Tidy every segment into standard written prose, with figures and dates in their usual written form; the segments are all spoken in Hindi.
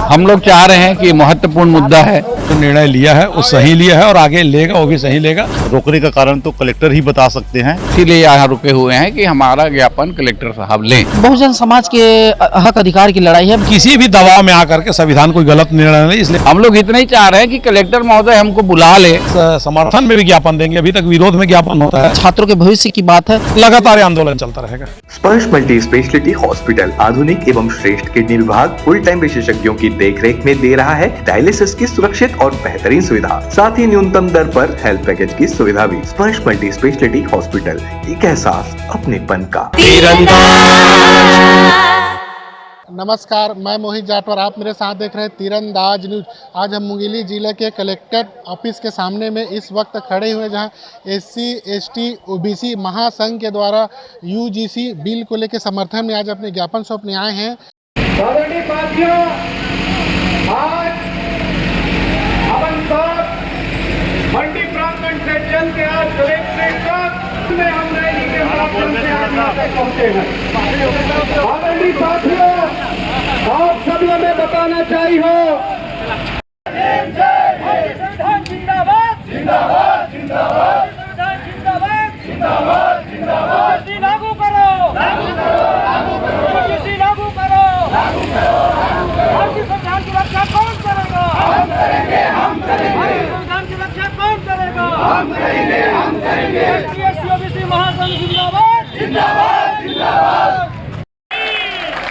हम लोग चाह रहे हैं कि महत्वपूर्ण मुद्दा है, तो निर्णय लिया है वो सही लिया है और आगे लेगा वो भी सही लेगा। रोकने का कारण तो कलेक्टर ही बता सकते हैं। इसीलिए यहाँ रुके हुए हैं कि हमारा ज्ञापन कलेक्टर साहब लें। बहुजन समाज के हक अधिकार की लड़ाई है। किसी भी दबाव में आकर के संविधान कोई गलत निर्णय नहीं, इसलिए हम लोग इतना ही चाह रहे हैं कि कलेक्टर महोदय हमको बुला ले। समर्थन में भी ज्ञापन देंगे। अभी तक विरोध में ज्ञापन होता है। छात्रों के भविष्य की बात है, लगातार आंदोलन चलता रहेगा। स्पर्श मल्टी स्पेशलिटी हॉस्पिटल आधुनिक एवं श्रेष्ठ किडनी विभाग फुल टाइम विशेषज्ञों की देखरेख में दे रहा है डायलिसिस की सुरक्षित और बेहतरीन सुविधा, साथ ही न्यूनतम दर पर हेल्थ पैकेज की सुविधा भी। स्पर्श मल्टी स्पेशलिटी हॉस्पिटल, एक एहसास अपनेपन का। नमस्कार, मैं मोहित जाटवर, आप मेरे साथ देख रहे हैं तीरंदाज न्यूज। आज हम मुंगेली जिले के कलेक्टर ऑफिस के सामने में इस वक्त खड़े हुए, जहां SC ST OBC महासंघ के द्वारा UGC बिल को लेकर समर्थन में आज अपने ज्ञापन सौंपने आए हैं। आज मंडी प्रांगण से चल के आज कलेक्ट्रेट तक में हम रैली के माध्यम से आज यहाँ तक पहुँचे हैं। आदरणीय साथियों, आप सभी हमें बताना चाहिए, संविधान जिंदाबाद जिंदाबाद जिंदाबाद, संविधान जिंदाबाद जिंदाबाद जिंदाबाद, लागू करो लागू करो लागू करो, लागू करो लागू करो। भारतीय संविधान की रक्षा कौन करेगा? हम करेंगे हम करेंगे। संविधान की रक्षा कौन करेगा? हम करेंगे हम करेंगे। SC OBC महासंघ जिंदाबाद जिंदाबाद जिंदाबाद।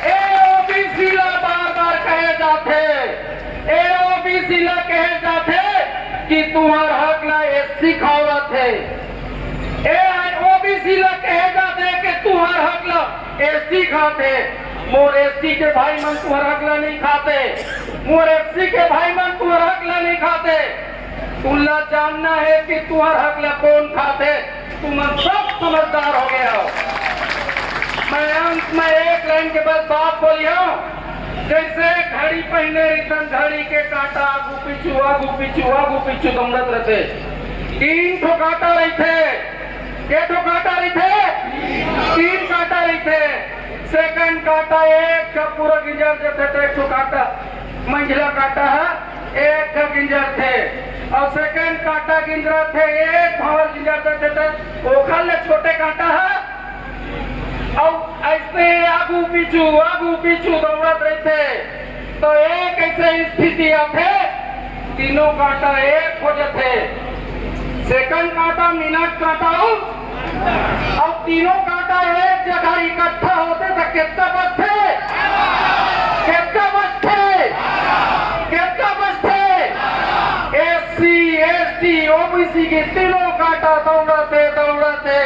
OBC ला बार-बार कहे जाते, OBC ला कहे जाते कि तुम्हारा हक ला SC खावत है। OBC ला कहे जाते कि तुम्हारा हक ला SC खाते। मोर SC के भाई मन तुम्हारा हक ला नहीं खाते, मोर SC के भाई मन तुम्हारा हक ला नहीं खाते। तुल्ला जानना है कि तुम्हारा हक ला कौन खाते, तुम सब समझदार हो गए हो। मैं अंत में एक लाइन के बाद बात बोलियो, जैसे घड़ी पहने रितन घड़ी के काटा आगू पीछू दौड़त रहते। 3 ठो काटा रहते, के ठो काटा रहते? 3 काटा रहते। सेकंड काटा एक का पूरा गिंजर जब थे, एक ठो काटा मंझला काटा है, एक का गिंजर थे, और सेकंड काटा गिंजरा थे, एक भावर गिंजर थे, ओखल छोटे काटा है, और ऐसे आगू पीछू दौड़त रहते। तो एक ऐसे स्थिति आते, तीनों काटा एक हो जाते। सेकंड काटा मिनट काटा और तीनों काटा एक जगह इकट्ठा होते तो कितना बचते? SC ST OBC के तीनों काटा दौड़ते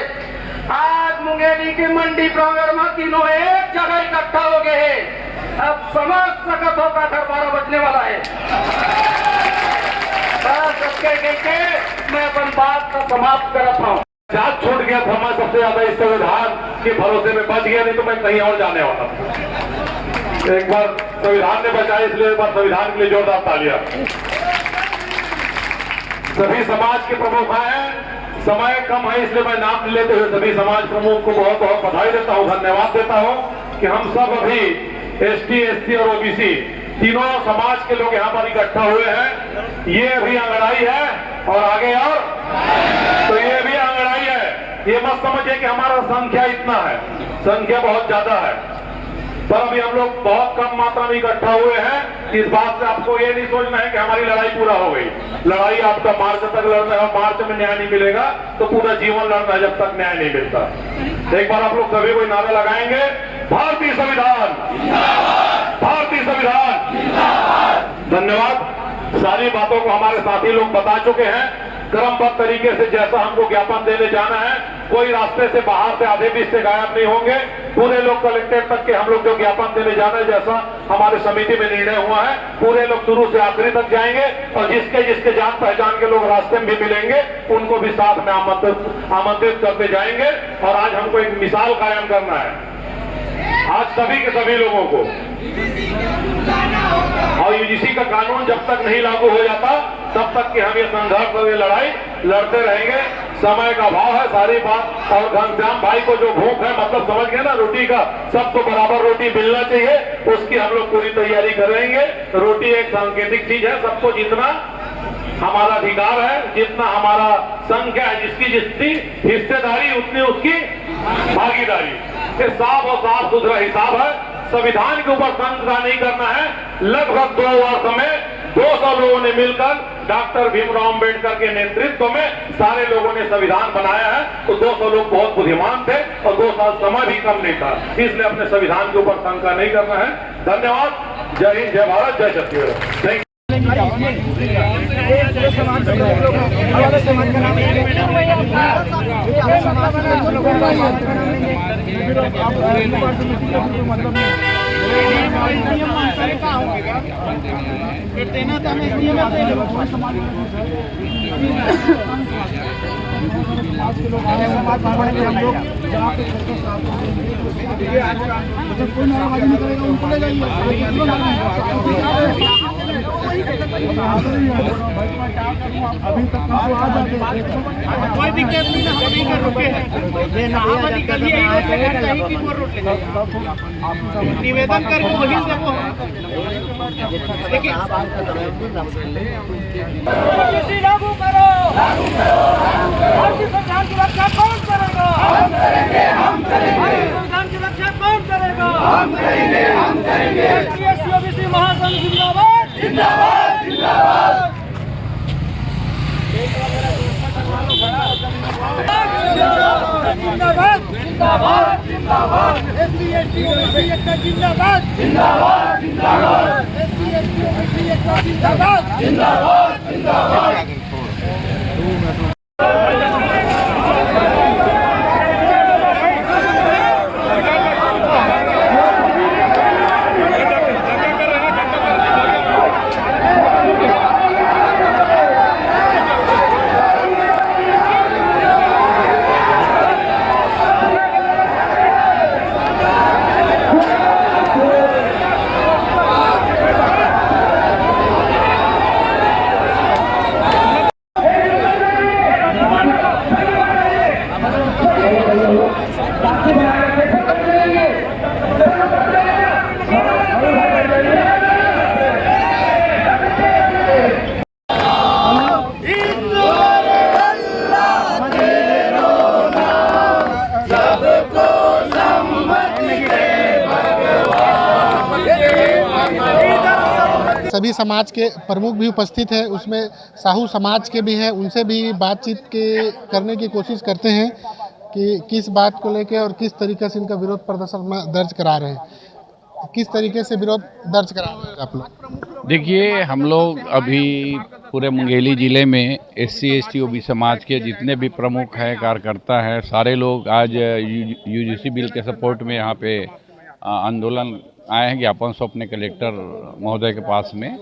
आज मुंगेली के मंडी प्रांगण में तीनों एक जगह इकट्ठा हो गए हैं। अब समझ सकत होगा, 12 बजने वाला है। मैं अपन बात का समाप्त करता हूँ। जात छूट गया था, मैं सबसे ज्यादा इस संविधान के भरोसे में बच गया, नहीं तो मैं कहीं और जाने वाला था। एक बार संविधान ने बचाया, इसलिए एक बार संविधान के लिए जोरदार तालियां। सभी समाज के प्रमुख हैं, समय कम है इसलिए मैं नाम लेते हुए सभी समाज प्रमुख को बहुत बहुत बधाई देता हूँ, धन्यवाद देता हूँ कि हम सब अभी ST SC और OBC तीनों समाज के लोग यहाँ पर इकट्ठा हुए हैं। ये अभी अंगड़ाई है और आगे और तो ये भी अंगड़ाई है। ये मत समझिए कि हमारा संख्या इतना है, संख्या बहुत ज्यादा है, पर अभी हम लोग बहुत कम मात्रा में इकट्ठा हुए हैं। इस बात से आपको ये नहीं सोचना है कि हमारी लड़ाई पूरा हो गई। लड़ाई आपका मार्च तक लड़ना है, मार्च में न्याय नहीं मिलेगा तो पूरा जीवन लड़ना है जब तक न्याय नहीं मिलता। एक बार आप लोग सभी कोई नारा लगाएंगे, भारतीय संविधान भारतीय संविधान। धन्यवाद। सारी बातों को हमारे साथी लोग बता चुके हैं क्रमबद्ध तरीके से, जैसा हमको ज्ञापन देने जाना है। कोई रास्ते से बाहर से आधे बीच से गायब नहीं होंगे। पूरे लोग कलेक्टेट तक के हम लोग जो ज्ञापन देने जाना है, जैसा हमारे समिति में निर्णय हुआ है, पूरे लोग शुरू से आखिरी तक जाएंगे और जिसके जिसके जान पहचान के लोग रास्ते में भी मिलेंगे उनको भी साथ में आमंत्रित करते जाएंगे। और आज हमको एक मिसाल कायम करना है, आज सभी के सभी लोगों को। और UGC का कानून जब तक नहीं लागू हो जाता तब तक कि हम ये संघर्ष और ये लड़ाई लड़ते रहेंगे। समय का भाव है सारी बात। और घनश्याम भाई को जो भूख है, मतलब समझ गए ना, रोटी का, सबको बराबर रोटी मिलना चाहिए, उसकी हम लोग पूरी तैयारी करेंगे। रोटी एक सांकेतिक चीज है, सबको जितना हमारा अधिकार है, जितना हमारा संख्या है, जिसकी जितनी हिस्सेदारी उतनी उसकी भागीदारी। ये साफ और साफ सुथरा हिसाब है। संविधान के ऊपर संस्था नहीं करना है। लगभग 2 वर्ष में 200 लोगों ने मिलकर डॉक्टर भीमराव अंबेडकर के नेतृत्व में सारे लोगों ने संविधान बनाया है। तो 200 लोग बहुत बुद्धिमान थे और 2 साल समय भी कम नहीं था, इसलिए अपने संविधान के ऊपर शंका नहीं करना है। धन्यवाद। जय हिंद, जय भारत, जय छत्तीसगढ़। थैंक अभी तक कोई दिक्कत नहीं, हम नहीं कर रुके हैं। निवेदन करके वही से वो लागू करो, संविधान की रक्षा कौन करेगा? हम करेंगे, हम करेंगे। संविधान की रक्षा कौन करेगा? हम करेंगे, हम करेंगे। एससी महासंघ जिंदाबाद, जिंदाबाद, जिंदाबाद। जिंदाबाद, जिंदाबाद, जिंदाबाद। एससी एसटी ओबीसी एकता जिंदाबाद, जिंदाबाद, जिंदाबाद। एससी एसटी ओबीसी एकता जिंदाबाद, जिंदाबाद, जिंदाबाद। सभी समाज के प्रमुख भी उपस्थित हैं, उसमें साहू समाज के भी हैं, उनसे भी बातचीत करने की कोशिश करते हैं कि किस बात को लेकर और किस तरीके से इनका विरोध प्रदर्शन में दर्ज करा रहे हैं। किस तरीके से विरोध दर्ज करा रहे हैं आप लोग? देखिए, हम लोग अभी पूरे मुंगेली ज़िले में एससी एसटी ओबीसी समाज के जितने भी प्रमुख हैं, कार्यकर्ता हैं, सारे लोग आज यूजीसी बिल के सपोर्ट में यहाँ पे आंदोलन आए हैं, ज्ञापन सौंपने कलेक्टर महोदय के पास में।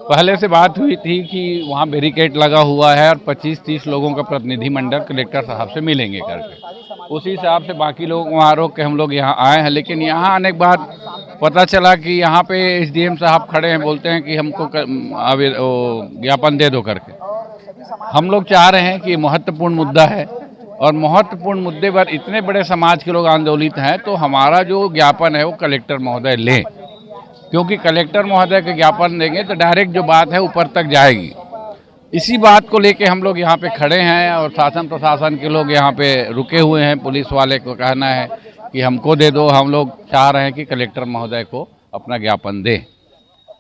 पहले से बात हुई थी कि वहाँ बैरिकेड लगा हुआ है और 25-30 लोगों का प्रतिनिधिमंडल कलेक्टर साहब से मिलेंगे करके, उसी हिसाब से बाकी लोग वहाँ रोक के हम लोग यहाँ आए हैं। लेकिन यहाँ आने के बाद पता चला कि यहाँ पे एसडीएम साहब खड़े हैं, बोलते हैं कि हमको ज्ञापन दे दो करके। हम लोग चाह रहे हैं कि महत्वपूर्ण मुद्दा है और महत्वपूर्ण मुद्दे पर इतने बड़े समाज के लोग आंदोलित हैं, तो हमारा जो ज्ञापन है वो कलेक्टर महोदय लें, क्योंकि कलेक्टर महोदय के ज्ञापन देंगे तो डायरेक्ट जो बात है ऊपर तक जाएगी। इसी बात को लेके हम लोग यहाँ पे खड़े हैं और शासन प्रशासन के लोग यहाँ पे रुके हुए हैं। पुलिस वाले को कहना है कि हमको दे दो, हम लोग चाह रहे हैं कि कलेक्टर महोदय को अपना ज्ञापन दें।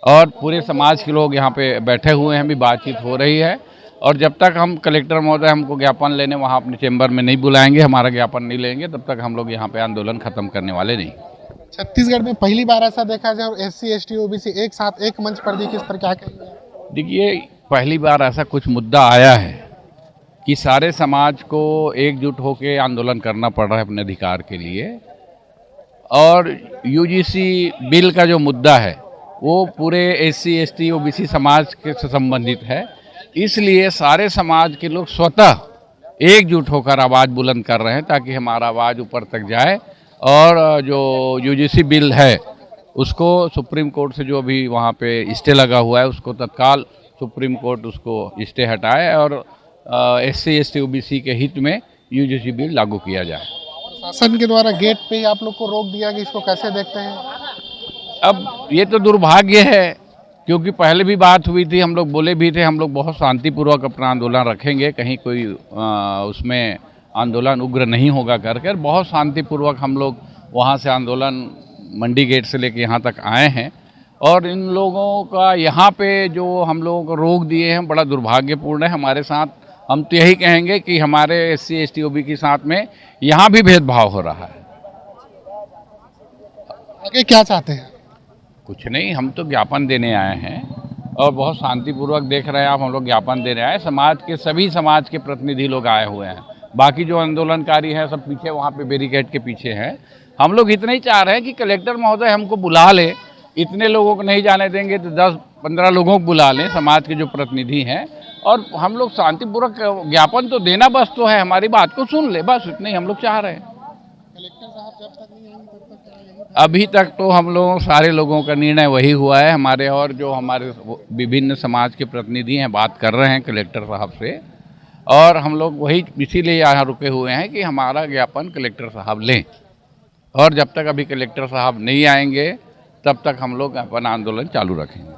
और पूरे समाज के लोग यहाँ पे बैठे हुए हैं, भी बातचीत हो रही है। और जब तक हम कलेक्टर महोदय हमको ज्ञापन लेने वहाँ अपने चैम्बर में नहीं बुलाएंगे, हमारा ज्ञापन नहीं लेंगे, तब तक हम लोग यहाँ पे आंदोलन खत्म करने वाले नहीं। छत्तीसगढ़ में पहली बार ऐसा देखा जाए और एससी एसटी ओबीसी एक साथ एक मंच पर दिखे, इस पर क्या कहेंगे? देखिए, पहली बार ऐसा कुछ मुद्दा आया है कि सारे समाज को एकजुट होकर आंदोलन करना पड़ रहा है अपने अधिकार के लिए। और यूजीसी बिल का जो मुद्दा है वो पूरे एससी एसटी ओबीसी समाज के से संबंधित है, इसलिए सारे समाज के लोग स्वतः एकजुट होकर आवाज़ बुलंद कर रहे हैं ताकि हमारा आवाज़ ऊपर तक जाए। और जो यूजीसी बिल है उसको सुप्रीम कोर्ट से जो भी वहाँ पे स्टे लगा हुआ है उसको तत्काल सुप्रीम कोर्ट उसको स्टे हटाए और SC ST OBC के हित में यूजीसी बिल लागू किया जाए। शासन के द्वारा गेट पे ही आप लोग को रोक दिया गया, इसको कैसे देखते हैं? अब ये तो दुर्भाग्य है, क्योंकि पहले भी बात हुई थी, हम लोग बोले भी थे हम लोग बहुत शांतिपूर्वक अपना आंदोलन रखेंगे, कहीं कोई उसमें आंदोलन उग्र नहीं होगा करके बहुत शांतिपूर्वक हम लोग वहाँ से आंदोलन मंडी गेट से लेके यहाँ तक आए हैं। और इन लोगों का यहाँ पे जो हम लोगों को रोक दिए हैं बड़ा दुर्भाग्यपूर्ण है हमारे साथ। हम तो यही कहेंगे कि हमारे SC ST OBC के साथ में यहाँ भी भेदभाव हो रहा है। आगे क्या चाहते हैं? कुछ नहीं, हम तो ज्ञापन देने आए हैं और बहुत शांतिपूर्वक देख रहे हैं आप, हम लोग ज्ञापन देने आए। समाज के सभी समाज के प्रतिनिधि लोग आए हुए हैं, बाकी जो आंदोलनकारी हैं सब पीछे वहाँ पे बैरिकेड के पीछे हैं। हम लोग इतना ही चाह रहे हैं कि कलेक्टर महोदय हमको बुला ले, इतने लोगों को नहीं जाने देंगे तो 10-15 लोगों को बुला लें, समाज के जो प्रतिनिधि हैं, और हम लोग शांतिपूर्वक ज्ञापन तो देना बस तो है, हमारी बात को सुन ले, बस इतना ही हम लोग चाह रहे हैं। कलेक्टर साहब जब तक नहीं आएंगे तब तक अभी तक तो हम लोग सारे लोगों का निर्णय वही हुआ है हमारे, और जो हमारे विभिन्न समाज के प्रतिनिधि हैं बात कर रहे हैं कलेक्टर साहब से, और हम लोग वही इसीलिए यहाँ रुके हुए हैं कि हमारा ज्ञापन कलेक्टर साहब लें। और जब तक अभी कलेक्टर साहब नहीं आएंगे तब तक हम लोग अपना आंदोलन चालू रखेंगे।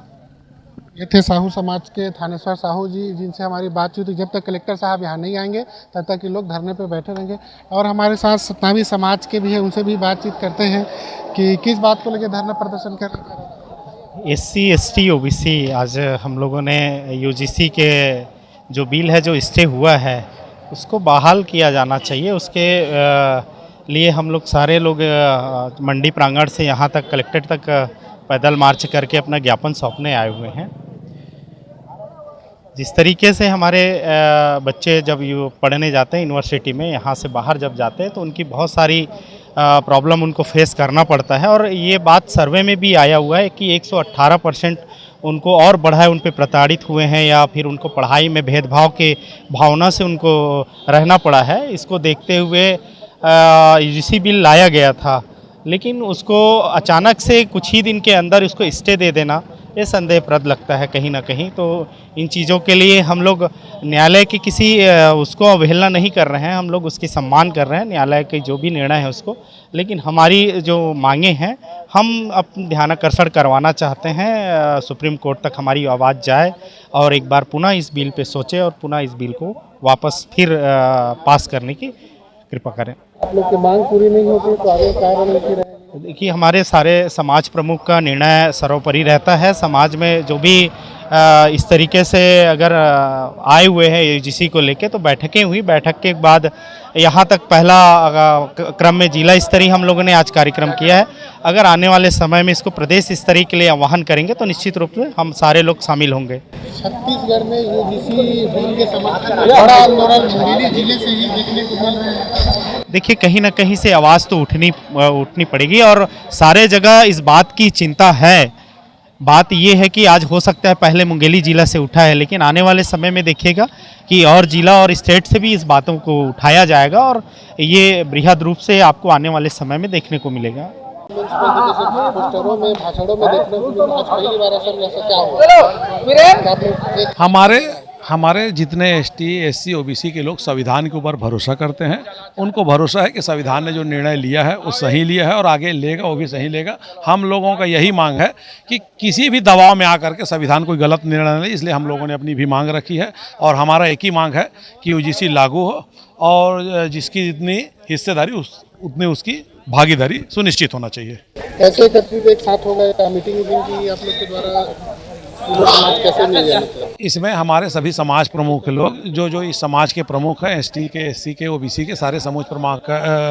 ये थे साहू समाज के थानेश्वर साहू जी, जिनसे हमारी बातचीत हुई। जब तक कलेक्टर साहब यहाँ नहीं आएंगे तब तक ये लोग धरने पे बैठे रहेंगे। और हमारे साथ सतनामी समाज के भी है, उनसे भी बातचीत करते हैं कि किस बात को लेकर धरना प्रदर्शन कर रहे हैं। SC ST OBC आज हम लोगों ने UGC के जो बिल है जो स्टे हुआ है उसको बहाल किया जाना चाहिए। उसके लिए हम लोग सारे लोग मंडी प्रांगण से यहाँ तक कलेक्ट्रेट तक पैदल मार्च करके अपना ज्ञापन सौंपने आए हुए हैं। जिस तरीके से हमारे बच्चे जब पढ़ने जाते हैं यूनिवर्सिटी में, यहाँ से बाहर जब जाते हैं तो उनकी बहुत सारी प्रॉब्लम उनको फेस करना पड़ता है। और ये बात सर्वे में भी आया हुआ है कि 118% उनको और बढ़ाए उन पे प्रताड़ित हुए हैं, या फिर उनको पढ़ाई में भेदभाव के भावना से उनको रहना पड़ा है। इसको देखते हुए UGC बिल लाया गया था, लेकिन उसको अचानक से कुछ ही दिन के अंदर उसको स्टे दे देना ये संदेहप्रद लगता है कहीं ना कहीं। तो इन चीज़ों के लिए हम लोग न्यायालय की किसी उसको अवहेलना नहीं कर रहे हैं, हम लोग उसकी सम्मान कर रहे हैं, न्यायालय के जो भी निर्णय है उसको। लेकिन हमारी जो मांगे हैं हम अपना ध्यानाकर्षण करवाना चाहते हैं, सुप्रीम कोर्ट तक हमारी आवाज़ जाए और एक बार पुनः इस बिल पे सोचें और पुनः इस बिल को वापस फिर पास करने की कृपा करें। आप लोग की मांग पूरी नहीं होती तो आगे क्या रणनीति रहेगी? देखिए, हमारे सारे समाज प्रमुख का निर्णय सर्वोपरि रहता है। समाज में जो भी इस तरीके से अगर आए हुए हैं UGC को लेके, तो बैठकें हुई, बैठक के बाद यहाँ तक पहला क्रम में जिला स्तरीय हम लोगों ने आज कार्यक्रम किया है। अगर आने वाले समय में इसको प्रदेश स्तरीय के लिए आह्वान करेंगे तो निश्चित रूप से हम सारे लोग शामिल होंगे। छत्तीसगढ़ में UGC बिल के समर्थन में बड़ा आंदोलन मुंगेली जिले से ही देखने को मिल रहा है। देखिए, कहीं ना कहीं से आवाज़ तो उठनी पड़ेगी और सारे जगह इस बात की चिंता है। बात ये है कि आज हो सकता है पहले मुंगेली जिला से उठा है, लेकिन आने वाले समय में देखिएगा कि और जिला और स्टेट से भी इस बातों को उठाया जाएगा और ये बृहद रूप से आपको आने वाले समय में देखने को मिलेगा। पोस्टरों में, भाषणों में देखने को मिला, आज पहली बार ऐसा क्या हुआ? हमारे जितने ST SC OBC के लोग संविधान के ऊपर भरोसा करते हैं, उनको भरोसा है कि संविधान ने जो निर्णय लिया है वो सही लिया है और आगे लेगा वो भी सही लेगा। हम लोगों का यही मांग है कि किसी भी दबाव में आकर के संविधान कोई गलत निर्णय न ले, इसलिए हम लोगों ने अपनी भी मांग रखी है। और हमारा एक ही मांग है कि UGC लागू हो और जिसकी जितनी हिस्सेदारी उतनी उसकी भागीदारी सुनिश्चित होना चाहिए। कैसे एकत्रित एक साथ हो गए, मीटिंग की आप लोग के द्वारा समाज कैसे मिल गया? इसमें हमारे सभी समाज प्रमुख लोग जो इस समाज के प्रमुख हैं, ST के SC के OBC के सारे समूह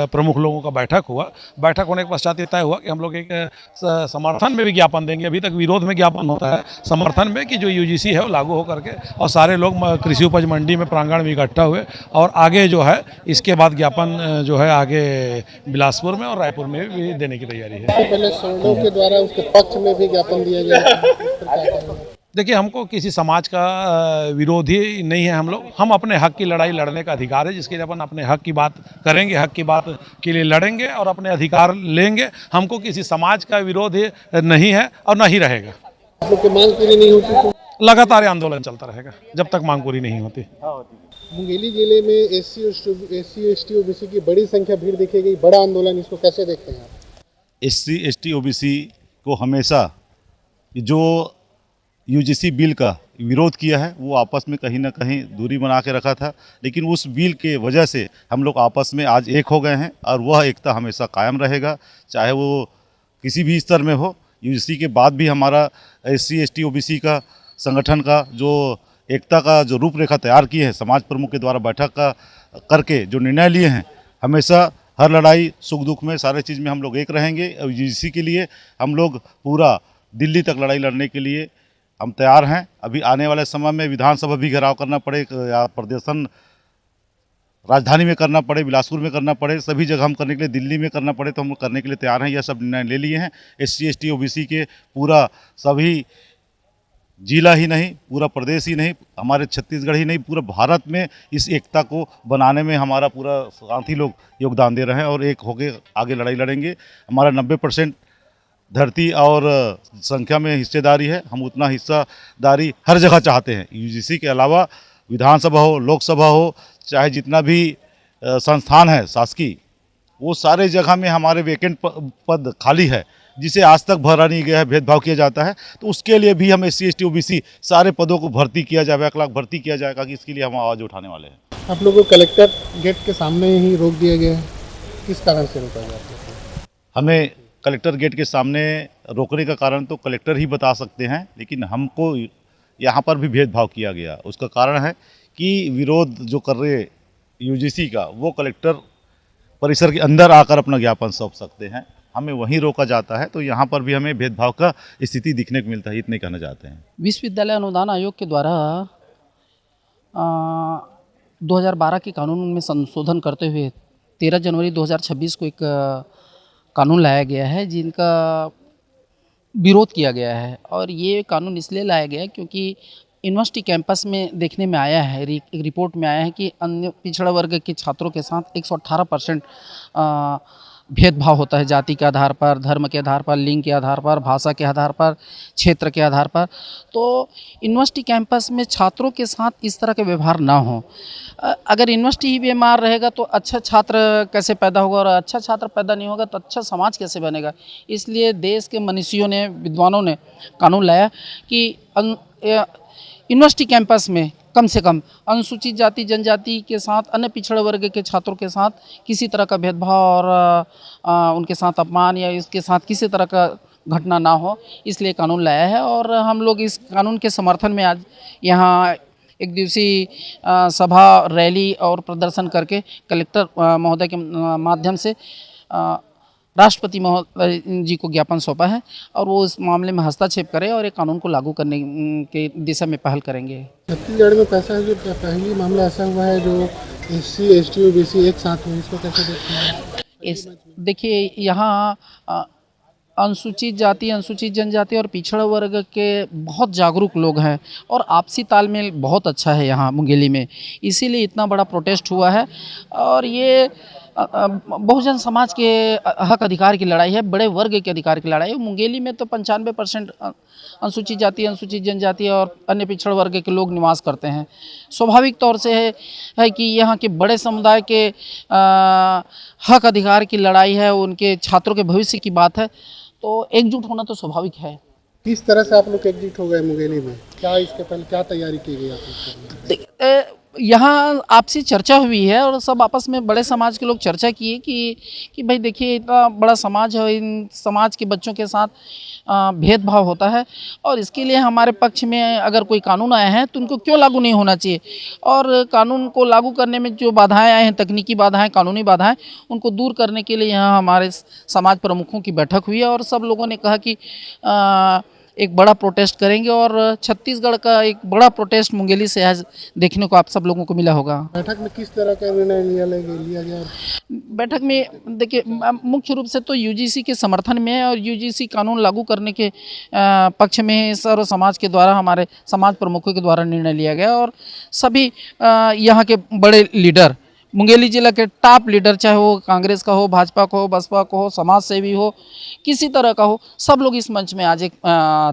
प्रमुख लोगों का बैठक हुआ। बैठक होने के पश्चात तय हुआ कि हम लोग एक समर्थन में भी ज्ञापन देंगे। अभी तक विरोध में ज्ञापन होता है, समर्थन में कि जो UGC है वो लागू हो करके, और सारे लोग कृषि उपज मंडी में प्रांगण में इकट्ठा हुए और आगे जो है इसके बाद ज्ञापन जो है आगे बिलासपुर में और रायपुर में भी देने की तैयारी है। पहले सवर्णों के द्वारा उसके पक्ष में भी ज्ञापन दिया गया। देखिए, हमको किसी समाज का विरोधी नहीं है। हम अपने हक की लड़ाई लड़ने का अधिकार है, जिसके लिए अपन अपने हक की बात करेंगे, हक की बात के लिए लड़ेंगे और अपने अधिकार लेंगे। हमको किसी समाज का विरोध नहीं है और ना ही रहेगा। आप लोग की मांग पूरी नहीं होती तो लगातार ये आंदोलन चलता रहेगा जब तक मांग पूरी नहीं होती। मुंगेली जिले में एससी एसटी ओबीसी की बड़ी संख्या भीड़ दिखी गई, बड़ा आंदोलन, इसको कैसे देखते हैं आप? SC ST OBC को हमेशा जो UGC बिल का विरोध किया है वो आपस में कहीं ना कहीं दूरी बना के रखा था, लेकिन उस बिल के वजह से हम लोग आपस में आज एक हो गए हैं और वह एकता हमेशा कायम रहेगा, चाहे वो किसी भी स्तर में हो। UGC के बाद भी हमारा SC ST OBC का संगठन का जो एकता का जो रूपरेखा तैयार की है, समाज प्रमुख के द्वारा बैठक का करके जो निर्णय लिए हैं, हमेशा हर लड़ाई सुख दुख में सारे चीज़ में हम लोग एक रहेंगे। और UGC के लिए हम लोग पूरा दिल्ली तक लड़ाई लड़ने के लिए हम तैयार हैं। अभी आने वाले समय में विधानसभा भी घेराव करना पड़े या प्रदर्शन राजधानी में करना पड़े, बिलासपुर में करना पड़े, सभी जगह हम करने के लिए, दिल्ली में करना पड़े तो हम करने के लिए तैयार हैं। यह सब निर्णय ले लिए हैं। SC ST OBC के पूरा सभी जिला ही नहीं, पूरा प्रदेश ही नहीं, हमारे छत्तीसगढ़ ही नहीं, पूरा भारत में इस एकता को बनाने में हमारा पूरा साथी लोग योगदान दे रहे हैं और एक होके आगे लड़ाई लड़ेंगे। हमारा 90% धरती और संख्या में हिस्सेदारी है, हम उतना हिस्सेदारी हर जगह चाहते हैं। UGC के अलावा विधानसभा हो, लोकसभा हो, चाहे जितना भी संस्थान है शासकीय, वो सारे जगह में हमारे वैकेंट पद खाली है जिसे आज तक भरा नहीं गया है, भेदभाव किया जाता है। तो उसके लिए भी हम SC ST OBC सारे पदों को भर्ती किया जाएगा, 1 लाख भर्ती किया जाएगा कि इसके लिए हम आवाज़ उठाने वाले हैं। आप लोगों को कलेक्टर गेट के सामने ही रोक दिया गया है, किस कारण से रोका गया? हमें कलेक्टर गेट के सामने रोकने का कारण तो कलेक्टर ही बता सकते हैं, लेकिन हमको यहाँ पर भी भेदभाव किया गया। उसका कारण है कि विरोध जो कर रहे UGC का, वो कलेक्टर परिसर के अंदर आकर अपना ज्ञापन सौंप सकते हैं, हमें वहीं रोका जाता है। तो यहाँ पर भी हमें भेदभाव का स्थिति दिखने को मिलता है, इतने कहना चाहते हैं। विश्वविद्यालय अनुदान आयोग के द्वारा 2012 के कानून में संशोधन करते हुए 13 जनवरी 2026 को एक कानून लाया गया है जिनका विरोध किया गया है। और ये कानून इसलिए लाया गया है क्योंकि यूनिवर्सिटी कैंपस में देखने में आया है, एक रिपोर्ट में आया है कि अन्य पिछड़ा वर्ग के छात्रों के साथ 118% भेदभाव होता है, जाति के आधार पर, धर्म के आधार पर, लिंग के आधार पर, भाषा के आधार पर, क्षेत्र के आधार पर। तो यूनिवर्सिटी कैंपस में छात्रों के साथ इस तरह के व्यवहार ना हो। अगर यूनिवर्सिटी ही बीमार रहेगा तो अच्छा छात्र कैसे पैदा होगा, और अच्छा छात्र पैदा नहीं होगा तो अच्छा समाज कैसे बनेगा। इसलिए देश के मनीषियों ने, विद्वानों ने कानून लाया कि यूनिवर्सिटी कैंपस में कम से कम अनुसूचित जाति जनजाति के साथ, अन्य पिछड़े वर्ग के छात्रों के साथ किसी तरह का भेदभाव और उनके साथ अपमान या इसके साथ किसी तरह का घटना ना हो, इसलिए कानून लाया है। और हम लोग इस कानून के समर्थन में आज यहाँ एक दिवसीय सभा, रैली और प्रदर्शन करके कलेक्टर महोदय के माध्यम से राष्ट्रपति महोदय जी को ज्ञापन सौंपा है और वो इस मामले में हस्तक्षेप करें और एक कानून को लागू करने के दिशा में पहल करेंगे। छत्तीसगढ़ में पैसा जो पहली मामला ऐसा हुआ है जो SC ST OBC एक साथ हुए, इसको कैसे देखते हैं? देखिए, यहाँ अनुसूचित जाति, अनुसूचित जनजाति और पिछड़ा वर्ग के बहुत जागरूक लोग हैं और आपसी तालमेल बहुत अच्छा है यहाँ मुंगेली में, इसीलिए इतना बड़ा प्रोटेस्ट हुआ है। और ये बहुजन समाज के हक अधिकार की लड़ाई है, बड़े वर्ग के अधिकार की लड़ाई है। मुंगेली में तो 95% अनुसूचित जाति, अनुसूचित जनजाति और अन्य पिछड़ा वर्ग के लोग निवास करते हैं। स्वाभाविक तौर से है कि यहाँ के बड़े समुदाय के हक अधिकार की लड़ाई है, उनके छात्रों के भविष्य की बात है, तो एकजुट होना तो स्वाभाविक है। किस तरह से आप लोग एकजुट हो गए मुंगेली में? क्या इसके पहले क्या तैयारी की गई आप? यहाँ आपसी चर्चा हुई है और सब आपस में बड़े समाज के लोग चर्चा किए कि भाई देखिए, इतना बड़ा समाज है, इन समाज के बच्चों के साथ भेदभाव होता है और इसके लिए हमारे पक्ष में अगर कोई कानून आया है तो उनको क्यों लागू नहीं होना चाहिए। और कानून को लागू करने में जो बाधाएं आए हैं, तकनीकी बाधाएं, कानूनी बाधाएं, उनको दूर करने के लिए यहाँ हमारे समाज प्रमुखों की बैठक हुई है और सब लोगों ने कहा कि एक बड़ा प्रोटेस्ट करेंगे और छत्तीसगढ़ का एक बड़ा प्रोटेस्ट मुंगेली से आज देखने को आप सब लोगों को मिला होगा। बैठक में किस तरह का निर्णय लिया गया? बैठक में देखिए, मुख्य रूप से तो UGC के समर्थन में है और UGC कानून लागू करने के पक्ष में सर्व समाज के द्वारा, हमारे समाज प्रमुखों के द्वारा निर्णय लिया गया और सभी यहाँ के बड़े लीडर, मुंगेली जिला के टॉप लीडर, चाहे वो कांग्रेस का हो, भाजपा का हो, बसपा का हो, समाज सेवी हो, किसी तरह का हो, सब लोग इस मंच में आज एक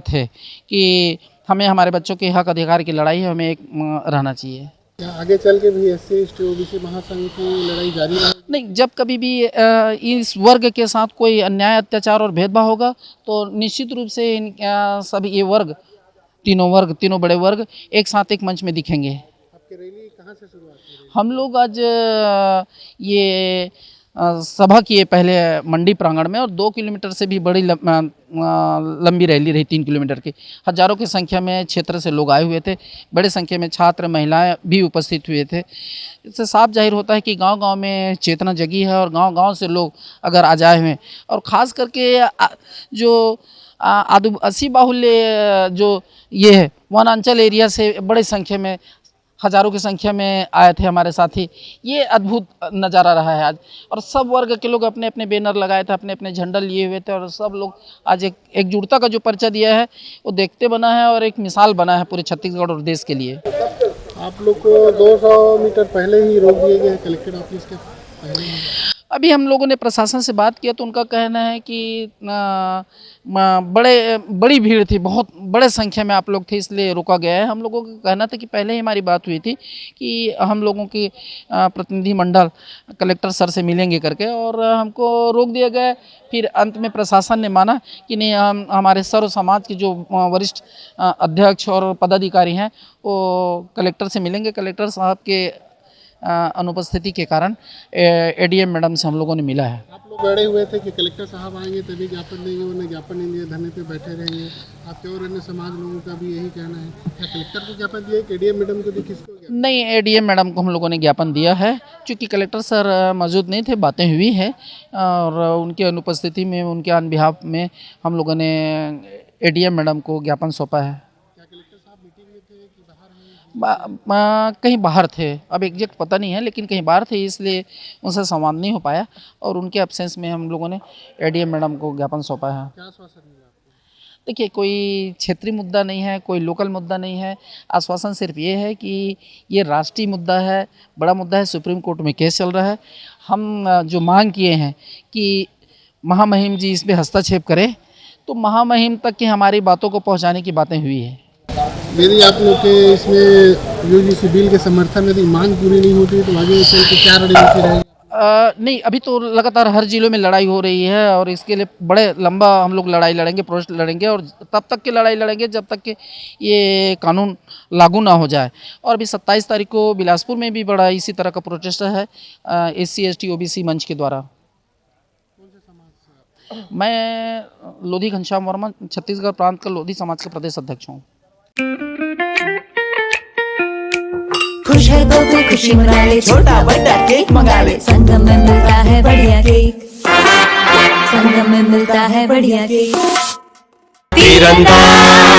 थे कि हमें हमारे बच्चों के हक अधिकार की लड़ाई है, हमें एक रहना चाहिए। क्या आगे चल के भी SC ST OBC महासंघ की लड़ाई जारी रहेगी? नहीं, जब कभी भी इस वर्ग के साथ कोई अन्याय, अत्याचार और भेदभाव होगा तो निश्चित रूप से सभी ये वर्ग, तीनों बड़े वर्ग एक साथ एक मंच में दिखेंगे। आपकी रैली कहाँ से शुरुआत हुई? हम लोग आज ये सभा किए पहले मंडी प्रांगण में, और 2 किलोमीटर से भी बड़ी लंबी रैली रही, 3 किलोमीटर की। हजारों की संख्या में क्षेत्र से लोग आए हुए थे, बड़े संख्या में छात्र महिलाएं भी उपस्थित हुए थे। इससे साफ जाहिर होता है कि गांव-गांव में चेतना जगी है और गांव-गांव से लोग अगर आ जाए हुए, और ख़ास करके जो आदिवासी बाहुल्य जो ये है वनांचल एरिया से बड़ी संख्या में, हजारों की संख्या में आए थे हमारे साथी। ये अद्भुत नज़ारा रहा है आज, और सब वर्ग के लोग अपने अपने बैनर लगाए थे, अपने अपने झंडा लिए हुए थे, और सब लोग आज एकजुटता का जो परिचय दिया है वो देखते बना है और एक मिसाल बना है पूरे छत्तीसगढ़ और देश के लिए। आप लोग को 200 मीटर पहले ही रोक दिए गए कलेक्टर ऑफिस के पहले ही। अभी हम लोगों ने प्रशासन से बात किया तो उनका कहना है कि बड़ी भीड़ थी, बहुत बड़े संख्या में आप लोग थे, इसलिए रोका गया है। हम लोगों का कहना था कि पहले ही हमारी बात हुई थी कि हम लोगों की प्रतिनिधि मंडल कलेक्टर सर से मिलेंगे करके, और हमको रोक दिया गया। फिर अंत में प्रशासन ने माना कि नहीं, हम हमारे सर्व समाज के जो वरिष्ठ अध्यक्ष और पदाधिकारी हैं वो कलेक्टर से मिलेंगे। कलेक्टर साहब के अनुपस्थिति के कारण ADM मैडम से हम लोगों ने मिला है। आप लोग अड़े हुए थे कि कलेक्टर साहब आएंगे तभी ज्ञापन देंगे, उन्हें ज्ञापन नहीं दिया, धरने पे बैठे रहेंगे। आपके और अन्य समाज लोगों का भी यही कहना है। क्या कलेक्टर को ज्ञापन दिया कि ADM मैडम को, किसको? नहीं, ADM मैडम को हम लोगों ने ज्ञापन दिया है। चूँकि कलेक्टर सर मौजूद नहीं थे, बातें हुई है, और उनके अनुपस्थिति में, उनके ऑन बिहाफ में हम लोगों ने ADM मैडम को ज्ञापन सौंपा है। कहीं बाहर थे, अब एग्जैक्ट पता नहीं है, लेकिन कहीं बाहर थे, इसलिए उनसे संवाद नहीं हो पाया, और उनके एब्सेंस में हम लोगों ने ADM मैडम को ज्ञापन सौंपा है। क्या आश्वासन मिला आपको? देखिए, कोई क्षेत्रीय मुद्दा नहीं है, कोई लोकल मुद्दा नहीं है। आश्वासन सिर्फ ये है कि ये राष्ट्रीय मुद्दा है, बड़ा मुद्दा है, सुप्रीम कोर्ट में केस चल रहा है। हम जो मांग किए हैं कि महामहिम जी इस पर हस्तक्षेप करें, तो महामहिम तक की हमारी बातों को पहुँचाने की बातें हुई है। यदि आप लोग के इसमें UGC बिल के समर्थन में मांग पूरी नहीं होती तो आगे चल के क्या रणनीति रहेगी? नहीं, अभी तो लगातार हर जिलों में लड़ाई हो रही है, और इसके लिए बड़े लंबा हम लोग लड़ाई लड़ेंगे, प्रोटेस्ट लड़ेंगे, और तब तक की लड़ाई लड़ेंगे जब तक कि ये कानून लागू ना हो जाए। और अभी 27 तारीख को बिलासपुर में भी बड़ा इसी तरह का प्रोटेस्ट है SC ST OBC मंच के द्वारा। मैं लोधी घनश्याम वर्मा, छत्तीसगढ़ प्रांत का लोधी समाज का प्रदेश अध्यक्ष हूँ। खुश है तो कोई खुशी मना ले, छोटा बड़ा केक मंगा ले, संगम में मिलता है बढ़िया केक, संगम में मिलता है बढ़िया केक। तीरंदाज